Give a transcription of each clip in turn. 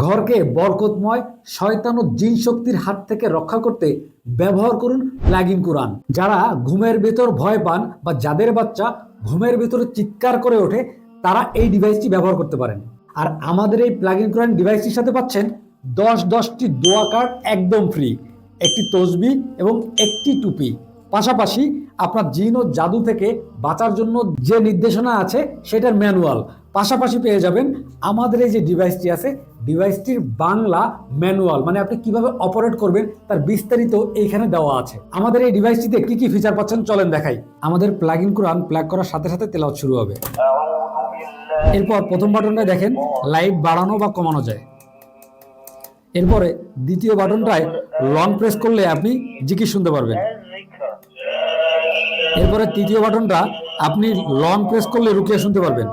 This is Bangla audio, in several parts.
ঘরকে বরকতময় শয়তান ও জিন শক্তির হাত থেকে রক্ষা করতে ব্যবহার করুন প্লাগ ইন কোরআন। যারা ঘুমের ভেতর ভয় পান বা যাদের বাচ্চা ঘুমের ভেতরে চিৎকার করে ওঠে তারা এই ডিভাইসটি ব্যবহার করতে পারেন। আর আমাদের এই প্লাগ ইন কোরআন ডিভাইসটির সাথে পাচ্ছেন 10টি দোয়া কার্ড একদম ফ্রি, একটি তসবি এবং একটি টুপি। পাশাপাশি আপনার জিন ও জাদু থেকে বাঁচার জন্য যে নির্দেশনা আছে সেটার ম্যানুয়াল পাশাপাশি পেয়ে যাবেন। আমাদের এই যে ডিভাইসটি আছে ডিভাইসটির বাংলা ম্যানুয়াল, মানে আপনি কিভাবে অপারেট করবেন তার বিস্তারিত এইখানে দেওয়া আছে। আমাদের এই ডিভাইসটিতে কি কি ফিচার পাচ্ছেন চলেন দেখাই। আমাদের প্লাগ ইন কোরআন প্লাগ করার সাথে সাথে তেলাওয়াত শুরু হবে। এরপর প্রথম বাটনটায় দেখেন লাইট বাড়ানো বা কমানো যায়। এরপরে দ্বিতীয় বাটনটায় লং প্রেস করলে আপনি জিকির শুনতে পারবেন। এরপরে তৃতীয় বাটনটা আপনি লং প্রেস করলে রুকিয়া শুনতে পারবেন।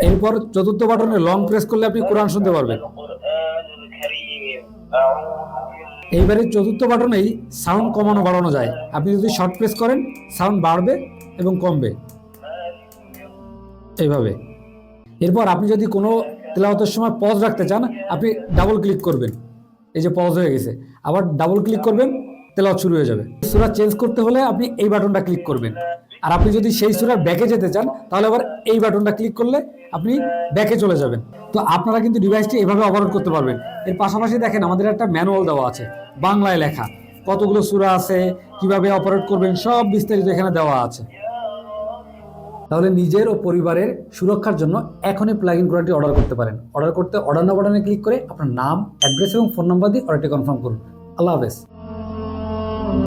এরপর চতুর্থ বাটনে লং প্রেস করলে আপনি কোরআন শুনতে পারবেন। এইবারে চতুর্থ বাটনেই সাউন্ড কমানো বাড়ানো যায়। আপনি যদি শর্ট প্রেস করেন সাউন্ড বাড়বে এবং কমবে এইভাবে। এরপর আপনি যদি কোনো তেলাওয়াতের সময় পজ রাখতে চান আপনি ডাবল ক্লিক করবেন, এই যে পজ হয়ে গেছে, আবার ডাবল ক্লিক করবেন, তেলাওয়াত শুরু হয়ে যাবে। সূরা চেঞ্জ করতে হলে আপনি এই বাটনটা ক্লিক করবেন। আর আপনি যদি সেই সূরার ব্যাকে যেতে চান তাহলে আবার এই বাটনটা ক্লিক করলে আপনি ব্যাকে চলে যাবেন। তো আপনারা কিন্তু ডিভাইসটি এভাবে অপারেট করতে পারবেন। এর পাশাপাশি দেখেন আমাদের একটা ম্যানুয়াল দেওয়া আছে, বাংলায় লেখা, কতগুলো সূরা আছে, কিভাবে অপারেট করবেন সব বিস্তারিত এখানে দেওয়া আছে। তাহলে নিজের ও পরিবারের সুরক্ষার জন্য এখনই প্লাগ ইন কোরআনটি অর্ডার করতে পারেন। অর্ডার করতে অর্ডার নাও বাটনে ক্লিক করে আপনার নাম, অ্যাড্রেস এবং ফোন নাম্বার দিয়ে অর্ডারটি কনফার্ম করুন। আল্লাহ হাফেজ।